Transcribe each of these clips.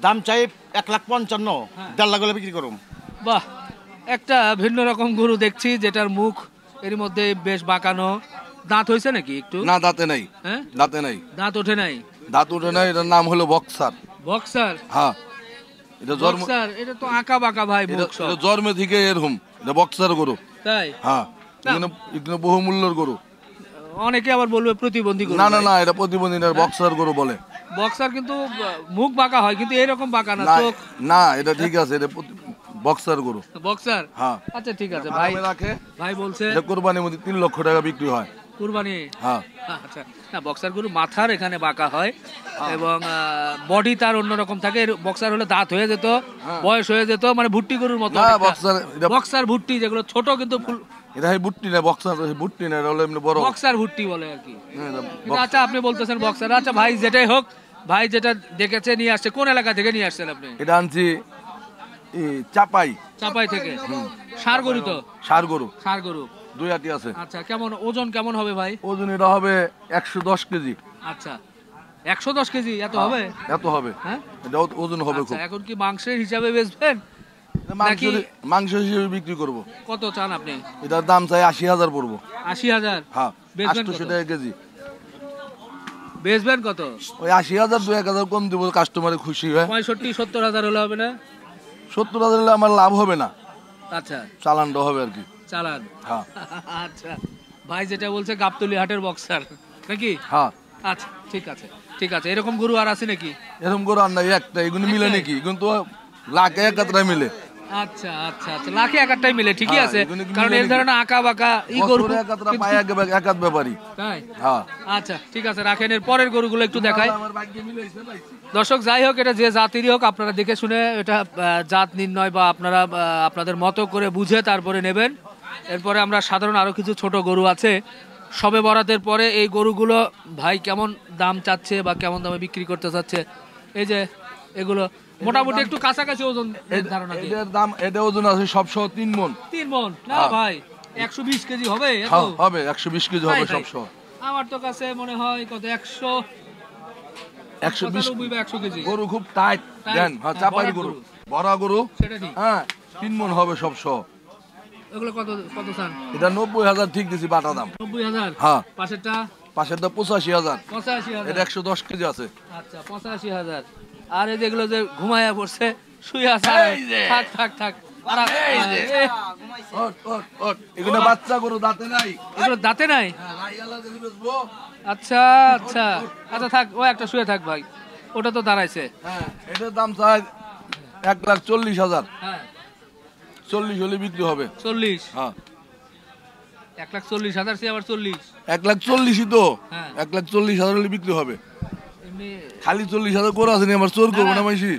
দাম চাই 1,55,000, 1.5 লাখ হলে বিক্রি করুম। বাহ, একটা ভিন্ন রকম গরু দেখছি যেটার মুখ এর মধ্যে বেশ বাঁকানো। দাঁত হয়েছে নাকি একটু? না, দাঁতে নাই। হ্যাঁ, দাঁতে নাই, দাঁত ওঠে নাই। দাঁত ওঠে নাই। এটার নাম হলো বক্সার। বক্সার? হ্যাঁ, এটা জন্ম, বক্সার এটা তো আঁকা বাঁকা ভাই মুখ সব। এটা জন্মে থেকে এরকম। এটা বক্সার গরু। তাই? হ্যাঁ, এগুলো বহুমূল্যের গরু। অনেকে আবার বলবে প্রতিবন্ধী গরু। না না না, এটা প্রতিবন্ধী না, বক্সার গরু বলে। বক্সার কিন্তু মুখ বাঁকা হয়, কিন্তু এরকম বাঁকা না চোখ। না, এটা ঠিক আছে, এটা বক্সার গরু। বক্সার? হ্যাঁ। আচ্ছা ঠিক আছে ভাই, ভাই বলছে এটা কুরবানির মধ্যে 3 লক্ষ টাকা বিক্রি হয়। কুরবানি? হ্যাঁ। আচ্ছা, না বক্সার গরু মাথার এখানে বাঁকা হয় এবং বডি তার অন্যরকম থাকে। বক্সার হলে দাঁত হয়ে যেত, বয়স হয়ে যেত, মানে ভুট্টি গরুর মতো। বক্সার ভুট্টি যেগুলো ছোট কিন্তু ফুল, এটা ভুট্টি না, বক্সার ভুট্টি না, এটা হলো এমনি বড়। বক্সার ভুট্টি বলে আর কি। আচ্ছা, আপনি বলতেছেন বক্সার। আচ্ছা ভাই, যেটাই হোক, ভাই যেটা দেখেছে নিয়ে আসছে, কোন এলাকা থেকে নিয়ে আসছেন আপনি? এটা আনছি চাপাই। চাপাই থেকে? ষাঁড় গরু তো? ষাঁড় গরু। ষাঁড় গরু 2 আটি আছে। আচ্ছা, কেমন ওজন কেমন হবে ভাই? ওজন এটা হবে 110 কেজি। আচ্ছা, 110 কেজি? এত হবে? এত হবে। হ্যাঁ, এটা ওজন হবে খুব। এখন কি মাংসের হিসাবে বেচবেন নাকি মাংস হিসেবে বিক্রি করব? কত চান আপনি? এটার দাম চাই 80,000 পড়বো। 80,000? হ্যাঁ, বেচবেন 800 টাকা কেজি। বেচবেন কত? ওই 80,000, 2-1,000 কম দিব, কাস্টমারে খুশি হয়। 65-70,000 হলে হবে না? 70,000 হলে আমার লাভ হবে না। আচ্ছা, চালানটা হবে আর কি। চালান? হ্যাঁ। আচ্ছা, ভাই যেটা বলছে গাবতলী হাটের বক্সার নাকি? হ্যাঁ। আচ্ছা ঠিক আছে, ঠিক আছে। এরকম গরু আর আছে নাকি? এরকম গরু আর নাই, একটা। এগুলো মিলে নাকি? কিন্তু লাখে একাত্রা মিলে। আচ্ছা আচ্ছা আচ্ছা, লাখে একাটাই মিলে, ঠিকই আছে। কারণ এই ধরনের আঁকা বাঁকা এই গরু একাত্রা পায় একাত ব্যাপারী। তাই? হ্যাঁ। আচ্ছা ঠিক আছে, রাখেন। এর পরের গরুগুলো একটু দেখাই। দর্শক, যাই হোক, এটা যে জাতিরই হোক, আপনারা দেখে শুনে এটা জাত নির্ণয় বা আপনারা আপনাদের মতো করে বুঝে তারপরে নেবেন। এরপরে আমরা সাধারণ আরো কিছু ছোট গরু আছে, সবে বরাতের পরে এই গরুগুলো ভাই কেমন দাম চাচ্ছে বা কেমন দামে বিক্রি করতে চাচ্ছে, এই যে এগুলো মোটামুটি একটু কাছাকাছি ওজন ধারণা দিই। এটার দাম, এটা ওজন আছে সব সহ 3 মণ। 3 মণ? না ভাই, 120 কেজি হবে। হবে 120 কেজি হবে সব সহ। আমার তো কাছে মনে হয় কত 120 কেজি। গরু খুব টাইট দেন। হ্যাঁ, চাপাই গরু, বড় গরু। সেটা ঠিক। হ্যাঁ, 3 মণ হবে সব সহ। এগুলো কত কত চান? এটা 90,000 ঠিক দিছি, বাটা দাম 90,000। হ্যাঁ। পাশেরটা? পাশেরটা 85,000। 85,000? এটা 110 কেজি আছে। আচ্ছা, 85,000। আর এই যেগুলো যে ঘুমায়া পড়ছে, শুয়ে আছে, থাক থাক থাক। এগুলো বাচ্চা গরু, দাঁতে নাই। এগুলো দাঁতে নাই? আচ্ছা আচ্ছা আচ্ছা, থাক, ও একটা শুয়ে থাক ভাই, ওটা তো দাঁড়াইছে। হ্যাঁ, এটার দাম চাই 1,40,000। হ্যাঁ, 40 হলে বিক্রি হবে। 40? হ্যাঁ, 1,40,000 সে আবার 40? 1,40,000 তো। হ্যাঁ, 1,40,000 হলে বিক্রি হবে। এমনি খালি 40,000 করে আছে, আমার চোর করবো না মাইসি।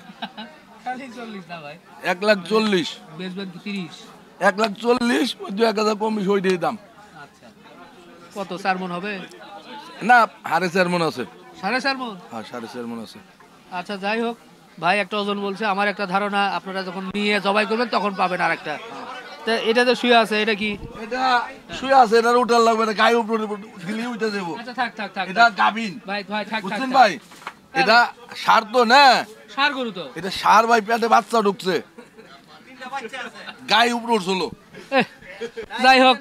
খালি 40 না ভাই, 1,40,000। বেচবেন কি 30? 1,40,000, 2-1,000 কম বেশি ওইটাই দাম। আচ্ছা, কত 4 মণ হবে? না, 4.5 মণ আছে। 4.5 মণ? হ্যাঁ, 4.5 মণ আছে। আচ্ছা, যাই হোক, ভাই একটা ওজন বলছে। আমার একটা ধারণা, আপনারা যখন নিয়ে জবাই করবেন তখন পাবেন আরেকটা। তা এটা যে শুয়ে আছে, এটা কি? এটা শুয়ে আছে, এটা উঠার লাগবে না, গায়ে উপরে দিলি উঠে দেব। আচ্ছা, থাক থাক থাক। এটা গাবিন ভাই ভাই, থাক থাক বুঝছেন ভাই। এটা ষাঁড় তো না, ষাঁড় গরু তো। এটা ষাঁড় ভাই, পেটে বাচ্চা ঢুকছে, গায়ে উপরে উঠছিল। যাই হোক,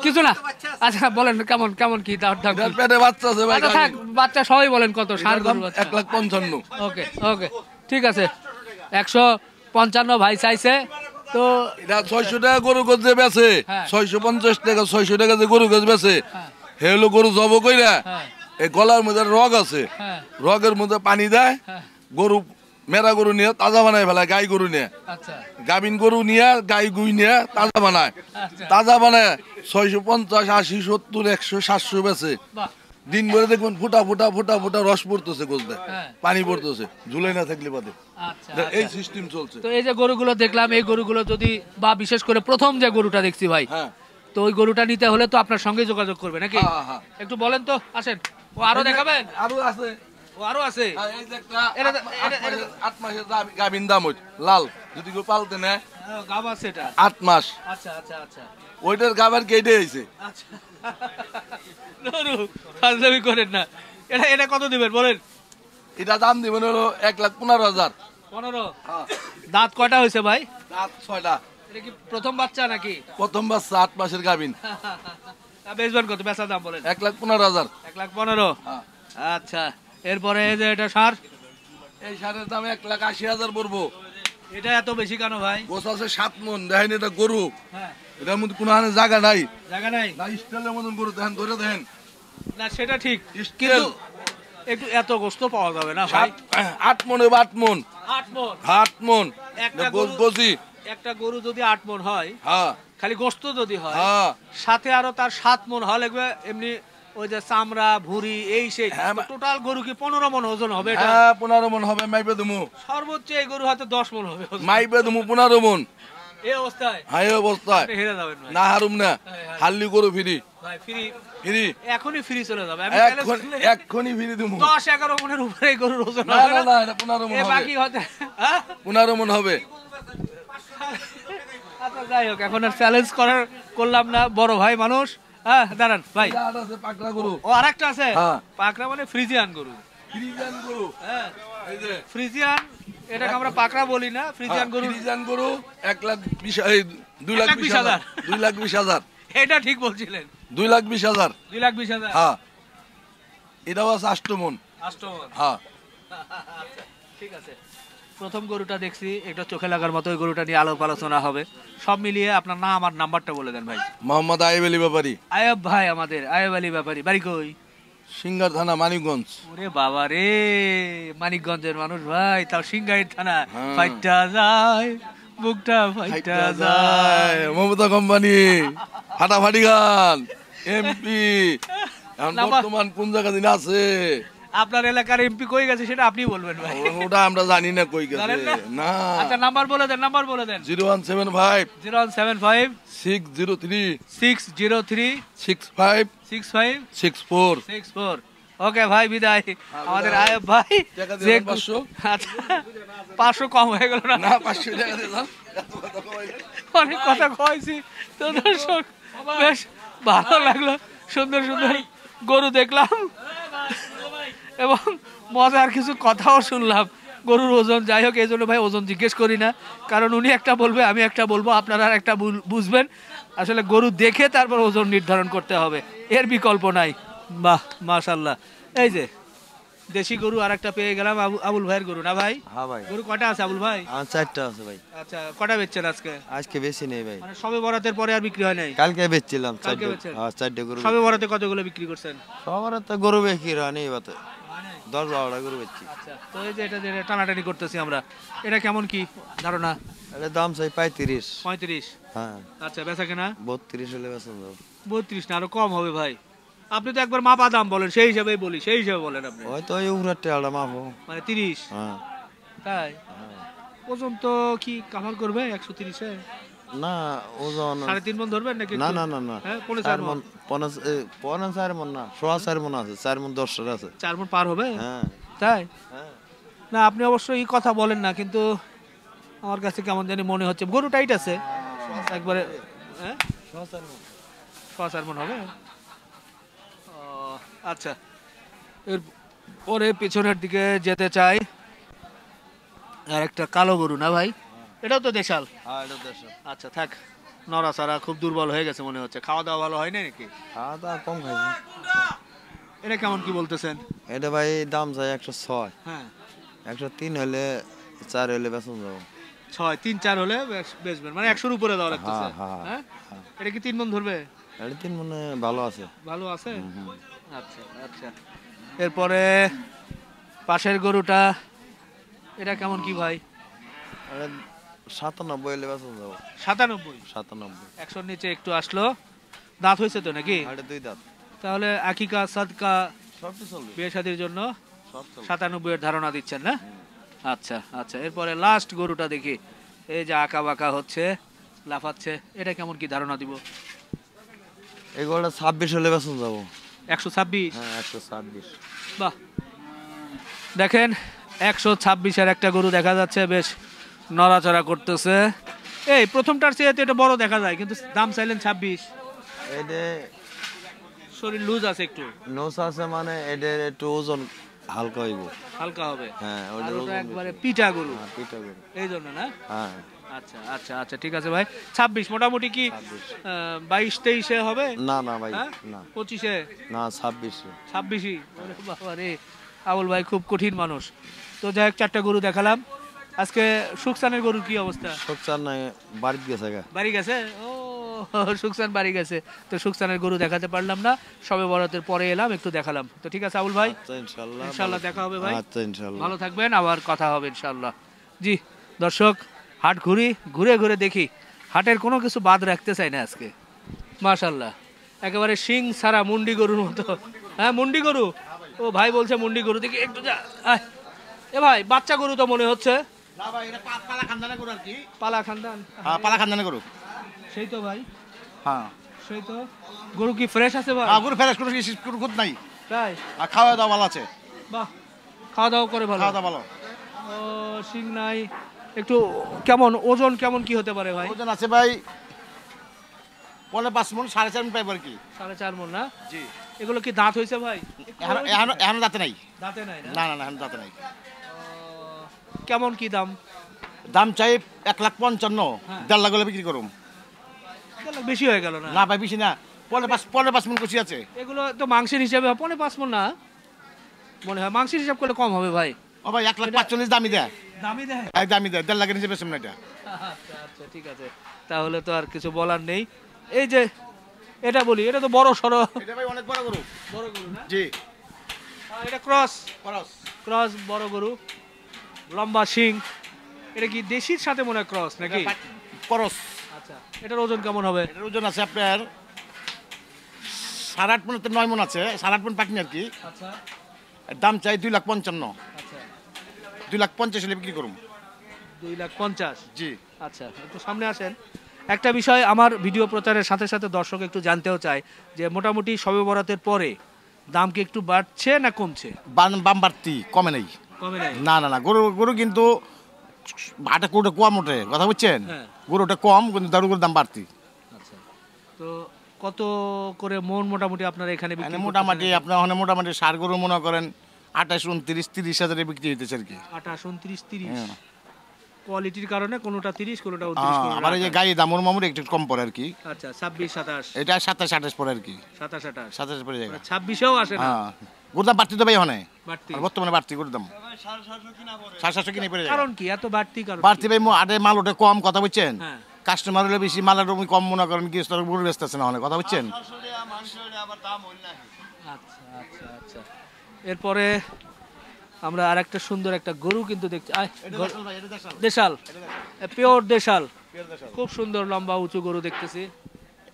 কিছু না। আচ্ছা বলেন, কেমন কেমন কি পেটে বাচ্চা আছে ভাই। থাক, বাচ্চা সবাই বলেন কত? ষাঁড় গরু 1,55,000। ওকে ওকে, ঠিক আছে। 155 ভাই চাইছে তো। এটা 600 টাকা গরু গোছ যে বেছে, 650 টাকা 600 টাকা যে গরু গোছ বেছে, হে হলো গরু জব কইরা এই গলার মধ্যে রগ আছে, রগের মধ্যে পানি দেয়, গরু মেরা গরু নিয়ে তাজা বানায় ফেলায়, গাই গরু নিয়ে, গাবিন গরু নিয়ে, গাই গুই নিয়ে তাজা বানায়। তাজা বানায় 650, 80, 70, 100, 700 বেছে। দিন ভরে দেখবেন ফুটা ফুটা ফুটা ফুটা রস পড়তেছে, গোছতে পানি পড়তেছে, ঝুলে না থাকলে বাদে। এই সিস্টেম চলছে। তো এই যে গরুগুলো দেখলাম, এই গরুগুলো যদি, বা বিশেষ করে প্রথম যে গরুটা দেখছি ভাই, তো ওই গরুটা নিতে হলে তো আপনার সঙ্গে যোগাযোগ করবে নাকি? একটু বলেন তো, আসেন। ও আরো দেখাবেন? আরো আছে, ও আরো আছে। এই যে একটা 8 মাসের গাবিন দাম হইছে, লাল, যদি কেউ পালতে নেয়। গাব আছে এটা 8 মাস। আচ্ছা আচ্ছা আচ্ছা, ওইটার গাবার কেটে হইছে। আচ্ছা, ফাজলামি করেন না। এটা এটা কত দিবেন বলেন? এটা দাম দিবেন হলো 1,15,000। 15। হ্যাঁ। দাঁত কয়টা হয়েছে ভাই? দাঁত 6টা। এটা কি প্রথম বাচ্চা নাকি? প্রথম বাচ্চা 8 মাসের গাভিন। বেচবেন কত? বেচার দাম বলেন। 1,15,000। 1,15,000। হ্যাঁ। আচ্ছা, এরপরে এই যে এটা সার, এই সারের দাম 1,80,000 পড়বো। এটা এত বেশি কেন ভাই? গোছ আছে 7 মণ। দেখেন এটা গরু, হ্যাঁ, এটার মধ্যে কোনো হানে জায়গা নাই। জায়গা নাই না স্টাইলের মতন গরু দেখেন, ধরে দেখেন। না, সেটা ঠিক, স্টাইল। কিন্তু একটু এত গোস্ত পাওয়া যাবে না ভাই? 8 মণ, 8 মণ, 8 মণ 8 মণ। একটা গোছ গরু- গোছি। একটা গরু যদি 8 মণ হয়, হ্যাঁ খালি গোস্ত যদি হয়, হ্যাঁ সাথে আরো তার 7 মণ হওয়া লাগবে এমনি ওই যে চামড়া ভুঁড়ি এই সেই, হ্যাঁ, টোটাল গরু কি 15 মণ ওজন হবে? এটা হ্যাঁ 15 মণ হবে। মাইপে দুমু, সর্বোচ্চ এই গরু হয়তো 10 মণ হবে ওজন। মাইপে দুমু 15 মণ। এই অবস্থায় হাই অবস্থায় আপনি হেরে যাবেন ভাই। না হারুম না। হারলি গরু ফিরি ভাই ফ্রি, ফিরি এখনই ফ্রি চলে যাবে। আমি এক্ষুনি ফিরি দুমু। 10-11 মণের উপরে এই গরুর ওজন না হবে না না? না, এটা 15 মণ এ হবে। বাকি হতে, হ্যাঁ? 15 মণ হবে। আচ্ছা যাই হোক, এখন আর চ্যালেঞ্জ করলাম না, বড় ভাই মানুষ। হ্যাঁ দাঁড়ান ভাই, এটা আছে পাকড়া গরু। ও আরেকটা আছে। হ্যাঁ। পাকড়া মানে ফ্রিজিয়ান গরু। ফ্রিজিয়ান গরু। হ্যাঁ, এই যে ফ্রিজিয়ান, এটাকে আমরা পাকড়া বলি না, ফ্রিজিয়ান গরু। ফ্রিজিয়ান গরু 1,20,000, এই 2,20,000, 2,20,000, এটা ঠিক বলছিলেন, 2,20,000। 2,20,000। হ্যাঁ, এটাও আছে 8 মণ। আষ্টমন। হ্যাঁ, আচ্ছা, ঠিক আছে। প্রথম গরুটা দেখছি, এটা চোখে লাগার মতো, ওই গরুটা নিয়ে আলোপ আলোচনা হবে। সব মিলিয়ে আপনার নাম আর নাম্বারটা বলে দেন ভাই। মোহাম্মদ আইব আলী ব্যাপারী, আয়ব ভাই, আমাদের আয়ব আলী ব্যাপারী, বাড়ি কই? সিঙ্গার থানা, মানিকগঞ্জ। ওরে বাবা রে, মানিকগঞ্জের মানুষ ভাই, তাও সিংগাইর থানা। হ্যাঁ। ফাইটটা যায়, বুকটা ফাইটটা যায়। মমতা কোম্পানি, ফাটাফাটি গান, এমপি। এখন নাম্বার- বর্তমান কোন জায়গা দিন আছে আপনার এলাকার এমপি কই গেছে সেটা আপনি বলবেন ভাই। ওটা আমরা জানি না কই গেছে। জানেন না? না। আচ্ছা নাম্বার বলে দেন, নাম্বার বলে দেন। 0175 0175 603 603 65 65 64। 64। ওকে ভাই, বিদায়। আমাদের আয়ব ভাই টাকা যে দিলাম 500। আচ্ছা 500 কম হয়ে গেল না? না 500 টাকা দিলাম। এত কথা কই। অনেক কথা কইছি তো দর্শক, বেশ ভালো লাগলো, সুন্দর সুন্দর গরু দেখলাম এবং মজার কিছু কথাও শুনলাম। গরুর ওজন যাই হোক, এই জন্য ভাই ওজন জিজ্ঞেস করি না, কারণ উনি একটা বলবে, আমি একটা বলবো, আপনারা আর একটা বুঝবেন। আসলে গরু দেখে তারপর ওজন নির্ধারণ করতে হবে, এর বিকল্প নাই। বাহ মাশাল্লাহ। এই যে দেশি গরু আর একটা পেয়ে গেলাম, আবুল ভাইয়ের গরু না ভাই? হ্যাঁ ভাই, গরু কয়টা আছে আবুল ভাই? আমার 4টা আছে ভাই। আচ্ছা, কটা বেচছেন আজকে? আজকে বেশি নেই ভাই, মানে সবে বরাতের পরে আর বিক্রি হয় নাই? কালকে বেচছিলাম কালকে 4টা। বেচছেন? হ্যাঁ 4টা গরু। সবে বরাতে কতগুলো বিক্রি করছেন? সবার তো গরু বিক্রি হয় না এবারে, 10-12টা গরু বেচছি। আচ্ছা, তো এই যে এটা যে টানাটানি করতেছি আমরা, এটা কেমন কি ধারণা? এটা দাম চাই 35। 35। হ্যাঁ, আচ্ছা, বেচা কেনা 32 হলে বেচা যাবে। 32 না, আরো কম হবে ভাই। আপনি তো একবার মাপা দাম বলেন, সেই হিসাবেই বলি, সেই হিসাবে বলেন আপনি। ওই তো ওই উপরের টেলাটা মাপো। মানে 30? হ্যাঁ। তাই? ওজন তো কি কাভার করবে 130-এ? না ওজন 3.5 মণ ধরবেন নাকি? না একটু? না না না, হ্যাঁ, 4.5 4 মণ। মণ, 4 মণ না, 4.5 মণ আছে, 4 মণ 10 আছে। 4 মণ পার হবে? হ্যাঁ তাই? হ্যাঁ। না, আপনি অবশ্য এই কথা বলেন না, কিন্তু আমার কাছে কেমন জানি মনে হচ্ছে গরু টাইট আছে একবারে। হ্যাঁ, 4 মণ হবে। ও, আচ্ছা, এর পরে পিছনের দিকে যেতে চাই। আর একটা কালো গরু না ভাই? এটাও তো দেশাল। হ্যাঁ এটা 10। আচ্ছা থাক, নড়াচড়া খুব দুর্বল হয়ে গেছে মনে হচ্ছে, খাওয়া দাওয়া ভালো হয় না নাকি? খাওয়া দাওয়া কম খাইছি। এটা কেমন কি বলতেছেন? এটা ভাই দাম চাই 106। হ্যাঁ, 103 হলে 4 হলে বেচন যাবো। 6, 3, 4 হলে বেচবেন, মানে 100-র উপরে দেওয়া লাগতেছে। হ্যাঁ, হ্যাঁ, এটা কি 3 মণ ধরবে? এটা 3 মনে ভালো আছে। ভালো আছে। আচ্ছা আচ্ছা, এরপরে পাশের গরুটা, এটা কেমন কি ভাই? এটা 97 হলে বেচন যাবো। 97? 97। 100-র নিচে একটু আসলো। দাঁত হয়েছে তো নাকি? এটা 2 দাঁত। তাহলে আকিকা সাদকা সব তো চলবে। বিয়ে শাদীর জন্য সব চলবে। 97-এর ধারণা দিচ্ছেন না? আচ্ছা আচ্ছা, এরপরে লাস্ট গরুটা দেখি, এই যে আঁকা বাঁকা হচ্ছে, লাফাচ্ছে, এটা কেমন কি ধারণা দিব? এগুলো 26 হলে বেচন যাবো। 126? হ্যাঁ 126। বাহ, দেখেন 126-এর একটা গরু দেখা যাচ্ছে, বেশ নড়াচড়া করতেছে। এই প্রথমটার চেয়ে তো এটা বড় দেখা যায়, কিন্তু দাম চাইলেন 26। এটা শরীর লুজ আছে একটু। নোস আছে মানে এদের একটু ওজন হালকা হইব। হালকা হবে। হ্যাঁ, আর ওইটার ওটা ওজন একবারে বেশি। পিঠা গরু, হ্যাঁ, পিঠা গরু। এই জন্য না? হ্যাঁ, আচ্ছা আচ্ছা আচ্ছা, ঠিক আছে ভাই। 26 মোটামুটি কি 22-23-এ হবে? না না ভাই, হ্যাঁ? না 25-এ? না, 26। 26-ই? ওরে বাবা রে, আবুল ভাই খুব কঠিন মানুষ। তো যাই হোক, 4টা গরু দেখালাম। আজকে সুকসানের গরুর কি অবস্থা? সবচার নাই, বাড়িতে গেছে গা। বাড়ি গেছে? ও, সুকসান বাড়ি গেছে। তো সুকসানের গরু দেখাতে পারলাম না, সবে বরাতের পরে এলাম, একটু দেখালাম। তো ঠিক আছে আবুল ভাই, আচ্ছা, ইনশাআল্লাহ। ইনশাআল্লাহ দেখা হবে ভাই। আচ্ছা, ইনশাআল্লাহ। ভালো থাকবেন, আবার কথা হবে ইনশাআল্লাহ। জি দর্শক, হাট ঘুরে ঘুরে দেখি হাটের কোনো কিছু বাদ রাখতে চাই না আজকে। মাশাআল্লাহ, একেবারে শিং সারা মুন্ডি গরুর মতো। হ্যাঁ, মুন্ডি গরু। ও ভাই বলছে মুন্ডি গরু, দেখি একটু যা। আয়, এ ভাই বাচ্চা গরু তো মনে হচ্ছে। না ভাই, এটা পালা খানদানে গরু আর কি। পালা খানদান? হ্যাঁ, পালা খানদানে গরু। সেই তো ভাই, হ্যাঁ, সেই তো। গরু কি ফ্রেশ আছে ভাই? গরু ফেরাস কোনো খুদ নাই। তাই? আর খাওয়া দাওয়া ভালো আছে। বাহ, খাওয়া দাওয়া করে ভালো। খাওয়া দাওয়া ভালো। ও, শিং নাই। একটু কেমন ওজন, কেমন কি হতে পারে ভাই? ওজন আছে ভাই 5.5 মণ, 4.5 মণ পাইব আর কি। 4.5 মণ না? জি। এগুলো কি দাঁত হয়েছে ভাই? এখন দাঁতে নাই। দাঁতে নাই না? না না না, এখন দাঁতে নাই। ও, কেমন কি দাম? দাম চাই 1,55,000। হ্যাঁ। 1.5 লাখ হলে বিক্রি করুম। এগুলো বেশি হয়ে গেল না? না ভাই, বেশি না। 5.5 মণ কুচি আছে। এগুলো তো মাংসের হিসাবে 5.5 মণ না মনে হয়, মাংসের হিসাব করলে কম হবে ভাই। ও ভাই, 1,45,000 দামি দেয়। দামি দেয়? দামি দেয়, 1.5 লাখের নিচে বেশি না এটা। আচ্ছা আচ্ছা, ঠিক আছে, তাহলে তো আর কিছু বলার নেই। এই যে এটা বলি, এটা তো বড় সড়ো। এটা ভাই অনেক বড় গরু। বড় গরু না? জি। এটা ক্রস, খরচ। ক্রস বড় গরু, লম্বা শিং। এটা কি দেশির সাথে মনে হয় ক্রস নাকি? খরচ। আচ্ছা, এটার ওজন কেমন হবে? এটার ওজন আছে আপনার 8.5 মণ, 9 মণ আছে। 8.5 মণ পাকনি আর কি। আচ্ছা এর দাম চাই 2,55,000। আচ্ছা, 2,50,000 হলে বিক্রি করুম। 2,50,000? জি। আচ্ছা, একটু সামনে আসেন। একটা বিষয় আমার ভিডিও প্রচারের সাথে সাথে দর্শক একটু জানতেও চায় যে মোটামুটি শবে বরাতের পরে দাম কি একটু বাড়ছে না কমছে? বাম বাড়তি, কমে নেই। কমে নাই? না না না, গরু কিন্তু হাটে কোটা কম ওঠে, কথা বুঝছেন? হ্যাঁ। গরুটা কম, কিন্তু গরুর দাম বাড়তি। আচ্ছা, তো কত করে মন মোটামুটি আপনারা এখানে বিক্রি করতেছেন? মোটামুটি আপনার ওখানে মোটামুটি সার গরু মনে করেন 28, 29, 30,000 বিক্রি হইতেছে আর কি। 28, 29, 30? হ্যাঁ। কোয়ালিটির কারণে কোনোটা 30, কোনোটা 29, কোনোটা আবার এই যে 28। গাড়ি দাম ওর মামুর একটু কম পড়ে আর কি। আচ্ছা, 26, 27, এটা 27, 28 পড়ে আর কি। 27, 28, 27 পড়ে যায়। 26-এও আসে না? হ্যাঁ, গরুর দাম বাড়তি তো ভাই ওখানে। বাড়তি? আর বর্তমানে বাড়তি গরুর দাম 750 কিনে পড়ে যায়। কারণ কি এত বাড়তি? কারণ বাড়তি ভাই আটে মাল ওঠে কম, কথা বুঝছেন? হ্যাঁ। কাস্টমার হলে বেশি, মালের কম মনে করেন, কি গরু বেচতেছে না অনেক, কথা বুঝছেন? আচ্ছা আচ্ছা আচ্ছা, এরপরে আমরা আরেকটা সুন্দর একটা গরু কিন্তু দেখছি। দেশাল, পিওর দেশাল, খুব সুন্দর লম্বা উঁচু গরু দেখতেছি।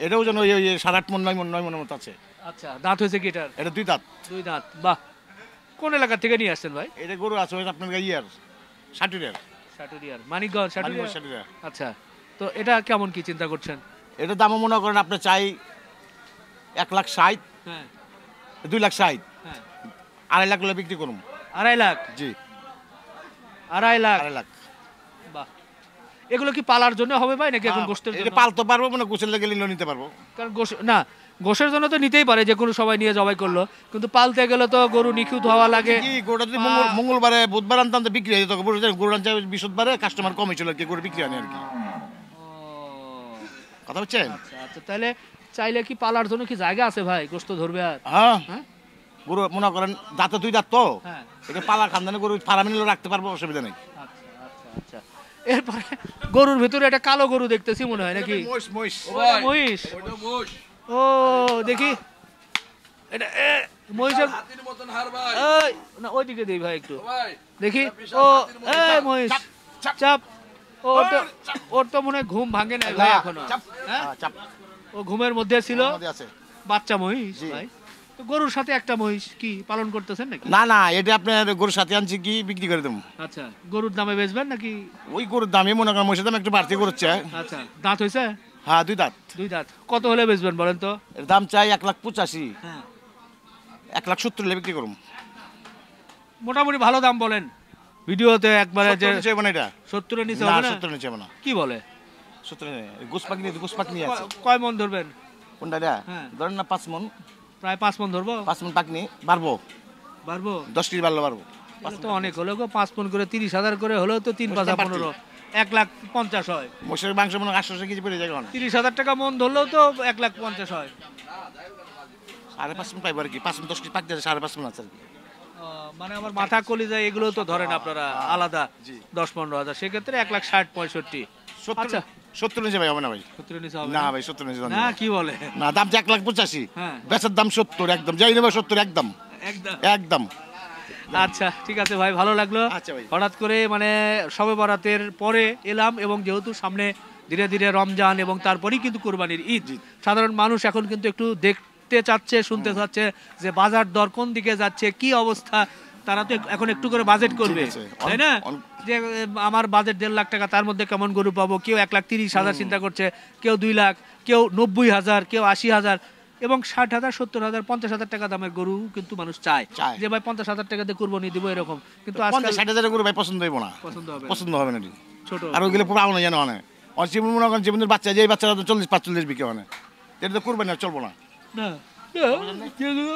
এটাও যেন ওই 8.5 মণ, 9 মণের মতো আছে। আচ্ছা, দাঁত হয়েছে কি এটার? এটা 2 দাঁত। 2 দাঁত, বাহ। কোন এলাকা থেকে নিয়ে আসছেন ভাই? এটা গরু আছে ওই আপনার ইয়ার সাটুরিয়ার। সাটুরিয়ার, মানিকগঞ্জ সাটুরিয়া? সাটুরিয়া। আচ্ছা, তো এটা কেমন কি চিন্তা করছেন? এটা দাম মনে করেন আপনি চাই 1,60,000, হ্যাঁ 2,60,000, হ্যাঁ, 2.5 লাখ হলে বিক্রি করুন। 2.5 লাখ? জি, 2.5 লাখ? 2.5 লাখ। বাহ, এগুলো কি পালার জন্য হবে ভাই নাকি এখন গোশতের এটা জন্য? পালতে পারবো, মানে গোসল গেলে নিতে পারবো। কারণ না, গোশের জন্য তো নিতেই পারে, যে কোনো সবাই নিয়ে জবাই করলো, কিন্তু পালতে গেলে তো গরু নিখুঁত হওয়া লাগে। কি গরুটা যদি মঙ্গলবারে বুধবার আনতাম তো বিক্রি হয়ে যেত। গরু আনতে বৃহস্পতিবারে কাস্টমার কমে ছিল আর কি, গরু বিক্রি হয়নি আর কি, ও, কথা বুঝছেন? আচ্ছা আচ্ছা, তাহলে চাইলে কি পালার জন্য কি জায়গা আছে ভাই, গোশত ধরবে আর? হ্যাঁ, হ্যাঁ? গরু মনে করেন দাঁতে 2 দাঁত তো, হ্যাঁ। এটা পালা খানদানে গরু ফার্মে নিলে রাখতে পারবো, অসুবিধা নেই। আচ্ছা আচ্ছা আচ্ছা, এরপরে গরুর ভিতরে একটা কালো গরু দেখতেছি মনে হয় নাকি? মহিষ। ওটা মহিষ? ও দেখি, এটা মহিষের হাতির মতন হার ভাই। এই, না ওইদিকে দেই ভাই একটু ভাই দেখি। বিশাল ও হাতির মতো এই চাপ, মহিষ, চাপ, চাপ। ও, ওর তো মনে হয় ঘুম ভাঙে নাই ভাই এখনো। চাপ। হ্যাঁ, চাপ ও ঘুমের মধ্যে ছিল। মধ্যে আছে। বাচ্চা মহিষ জি। ভাই, তো গরুর সাথে একটা মহিষ কি পালন করতেছেন নাকি? না না, এটা আপনার গরুর সাথে আনছি কি বিক্রি করে দেবো। আচ্ছা, গরুর দামে বেচবেন নাকি? ওই গরুর দামে মনে করেন মহিষের দাম একটু বাড়তি করছে। আচ্ছা, দাঁত হয়েছে? হ্যাঁ, 2 দাঁত। 2 দাঁত। কত হলে বেচবেন বলেন তো? এর দাম চাই 1,85,000, হ্যাঁ, 1,70,000 হলে বিক্রি করুম। মোটামুটি ভালো দাম বলেন ভিডিওতে একবারে যে 70 নিচে হবে না এটা। 70 এর নিচে না, হবে না? 70 নিচে হবে না। কি বলে? 70 গুসপাক নিয়ে আছে। কয় মন ধরবেন? কোনটা এটা? হ্যাঁ। ধরেন না 5 মণ, প্রায় 5 মন ধরবো। 5 মণ পাকনি বাড়বো। পারবো 10 কেজি বাড়লে পারবো। এটা তো অনেক হলো গো, 5 মণ করে 30,000 করে হলেও তো 3 5 15 1,50,000 হয়। মোষের মাংস মনে হয় 800 কেজি পড়ে যায় এখন। 30,000 টাকা মন ধরলেও তো 1,50,000 হয়। 5.5 মণ পাইবো আর কি, 5 মণ 10 কেজি পাক দিয়ে 5.5 মণ আছে আর কি। মানে আমার মাথা কলিজা এগুলো তো ধরেন আপনারা আলাদা 10-15,000, সেক্ষেত্রে 1,60-65। 70 আচ্ছা 70 নিচে ভাই হবে না ভাই। 70 নিচে হবে না ভাই 70 নিচে না, কি বলে? না, দাম 1,85,000, হ্যাঁ। বেচার দাম 70 একদম, যাই নেবে 70 একদম একদম। একদম। আচ্ছা ঠিক আছে ভাই, ভালো লাগলো। আচ্ছা ভাই। হঠাৎ করে মানে শবে বরাতের পরে এলাম, এবং যেহেতু সামনে ধীরে ধীরে রমজান এবং তারপরেই কিন্তু কোরবানির ঈদ, সাধারণ মানুষ এখন কিন্তু একটু দেখতে চাচ্ছে, শুনতে চাচ্ছে যে বাজার দর কোন দিকে যাচ্ছে, কি অবস্থা। তারা তো এখন একটু করে বাজেট করবে, ঠিক আছে। তাই না? যে আমার বাজেট 1.5 লাখ টাকা, তার মধ্যে কেমন গরু পাবো। কেউ 1,30,000 চিন্তা করছে, কেউ 2 লাখ, কেউ 90,000, কেউ 80,000, এবং 60,000, 70,000, 50,000 টাকা দামের গরু কিন্তু মানুষ চায় চায়। যে ভাই 50,000 টাকা দিয়ে কুরবানি দিব এরকম। কিন্তু আজকাল 50-60 করে ভাই পছন্দ হইব না, পছন্দ হবে না। পছন্দ হবে না। ছোট আর ওইগুলো পুরো আউনা জানো মানে আর জীবন মনে করেন জীবনের বাচ্চা, যে বাচ্চারা তো 40-45 বিকে মানে, এটা তো কুরবানি আর চলবো না। না, যেগুলো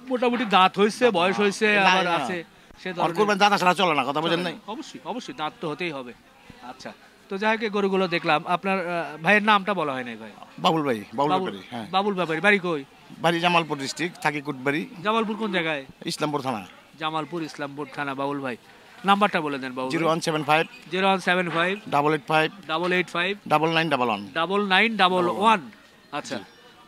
মোটামুটি দাঁত হয়েছে, বয়স হয়েছে, আবার না, না। আছে সে আর ধরনের। কুরবানি দাদা ছাড়া চলে না, কথা বুঝেন নাই? অবশ্যই অবশ্যই দাঁত তো হতেই হবে। আচ্ছা, তো যাই হোক, এই গরুগুলো দেখলাম। আপনার ভাইয়ের নামটা বলা হয় নাই ভাই। বাবুল ভাই, বাবুল বাবুল, ব্যাপারী, হ্যাঁ। বাবুল ব্যাপারী, বাড়ি কই? বাড়ি জামালপুর ডিস্ট্রিক্ট, থাকি কুটবাড়ি, জামালপুর কোন জায়গায়? ইসলামপুর থানা। জামালপুর ইসলামপুর থানা। বাবুল ভাই নাম্বারটা বলে দেন বাবুল। 0175 0175 885 885 9911। 9911। আচ্ছা,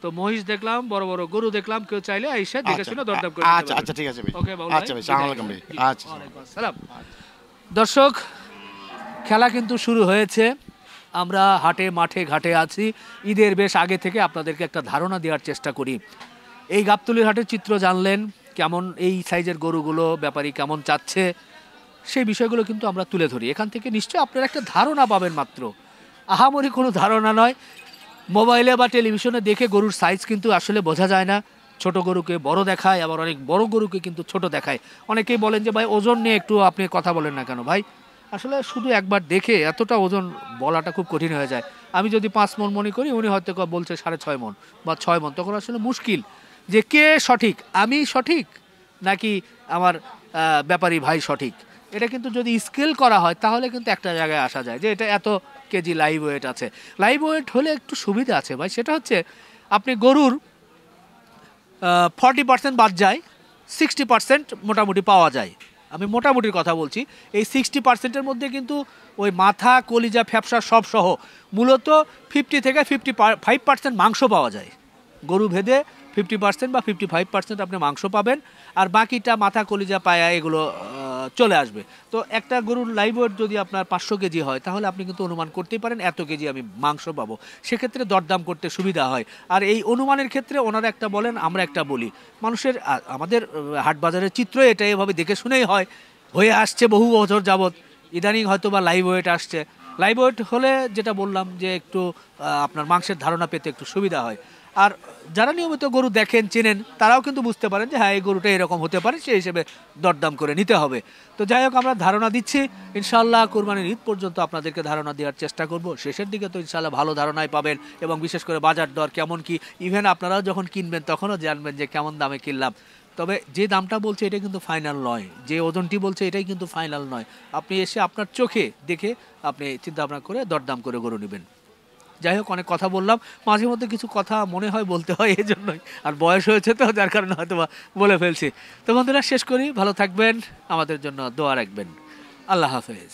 তো মহিষ দেখলাম, বড় বড় গরু দেখলাম, কেউ চাইলে আইসা দেখে শুনে দরদাম করে নিতে আচ্ছা পারবে। আচ্ছা ঠিক আছে ভাই। ওকে বাবুল আচ্ছা ভাই, সালাম আলাইকুম ভাই। জি, আচ্ছা। ওয়ালাইকুম আসসালাম। দর্শক, খেলা কিন্তু শুরু হয়েছে। আমরা হাটে মাঠে ঘাটে আছি। ঈদের বেশ আগে থেকে আপনাদেরকে একটা ধারণা দেওয়ার চেষ্টা করি। এই গাবতলীর হাটের চিত্র জানলেন, কেমন এই সাইজের গরুগুলো ব্যাপারী কেমন চাচ্ছে, সেই বিষয়গুলো কিন্তু আমরা তুলে ধরি। এখান থেকে নিশ্চয়ই আপনারা একটা ধারণা পাবেন, মাত্র আহামরি কোনো ধারণা নয়। মোবাইলে বা টেলিভিশনে দেখে গরুর সাইজ কিন্তু আসলে বোঝা যায় না। ছোট গরুকে বড় দেখায়, আবার অনেক বড় গরুকে কিন্তু ছোট দেখায়। অনেকেই বলেন যে ভাই ওজন নিয়ে একটু আপনি কথা বলেন না কেন ভাই। আসলে শুধু একবার দেখে এতটা ওজন বলাটা খুব কঠিন হয়ে যায়। আমি যদি 5 মণ মনে করি, উনি হয়তো বলছে 6.5 মণ বা 6 মণ, তখন আসলে মুশকিল যে কে সঠিক, আমি সঠিক নাকি আমার ব্যাপারী ভাই সঠিক। এটা কিন্তু যদি স্কেল করা হয় তাহলে কিন্তু একটা জায়গায় আসা যায় যে এটা এত কেজি লাইভ ওয়েট আছে। লাইভ ওয়েট হলে একটু সুবিধা আছে ভাই, সেটা হচ্ছে আপনি গরুর 40% বাদ যায়, 60% মোটামুটি পাওয়া যায়। আমি মোটামুটির কথা বলছি। এই 60%-এর মধ্যে কিন্তু ওই মাথা, কলিজা, ফ্যাপসা সব সহ মূলত 50 থেকে 55% মাংস পাওয়া যায়। গরু ভেদে 50% বা 55% আপনি মাংস পাবেন, আর বাকিটা মাথা, কলিজা, পায়া এগুলো চলে আসবে। তো একটা গরুর লাইভ ওয়েট যদি আপনার 500 কেজি হয়, তাহলে আপনি কিন্তু অনুমান করতেই পারেন এত কেজি আমি মাংস পাবো। সেক্ষেত্রে দরদাম করতে সুবিধা হয়। আর এই অনুমানের ক্ষেত্রে ওনারা একটা বলেন, আমরা একটা বলি। মানুষের আমাদের হাট বাজারের চিত্র এটা এভাবে দেখে শুনেই হয়, হয়ে আসছে বহু বছর যাবৎ। ইদানিং হয়তো বা লাইভ ওয়েট আসছে। লাইভ ওয়েট হলে যেটা বললাম যে একটু আপনার মাংসের ধারণা পেতে একটু সুবিধা হয়। আর যারা নিয়মিত গরু দেখেন, চেনেন, তারাও কিন্তু বুঝতে পারেন যে হ্যাঁ এই গরুটা এরকম হতে পারে, সেই হিসেবে দরদাম করে নিতে হবে। তো যাই হোক, আমরা ধারণা দিচ্ছি। ইনশাআল্লাহ কোরবানির ঈদ পর্যন্ত আপনাদেরকে ধারণা দেওয়ার চেষ্টা করব। শেষের দিকে তো ইনশাআল্লাহ ভালো ধারণাই পাবেন, এবং বিশেষ করে বাজার দর কেমন কি, ইভেন আপনারাও যখন কিনবেন তখনও জানবেন যে কেমন দামে কিনলাম। তবে যে দামটা বলছে এটাই কিন্তু ফাইনাল নয়, যে ওজনটি বলছে এটাই কিন্তু ফাইনাল নয়। আপনি এসে আপনার চোখে দেখে আপনি চিন্তা ভাবনা করে দরদাম করে গরু নেবেন। যাই হোক, অনেক কথা বললাম, মাঝে মধ্যে কিছু কথা মনে হয় বলতে হয়, এই জন্যই। আর বয়স হয়েছে তো, যার কারণে হয়তো বলে ফেলছি। তো বন্ধুরা, শেষ করি। ভালো থাকবেন, আমাদের জন্য দোয়া রাখবেন। আল্লাহ হাফেজ।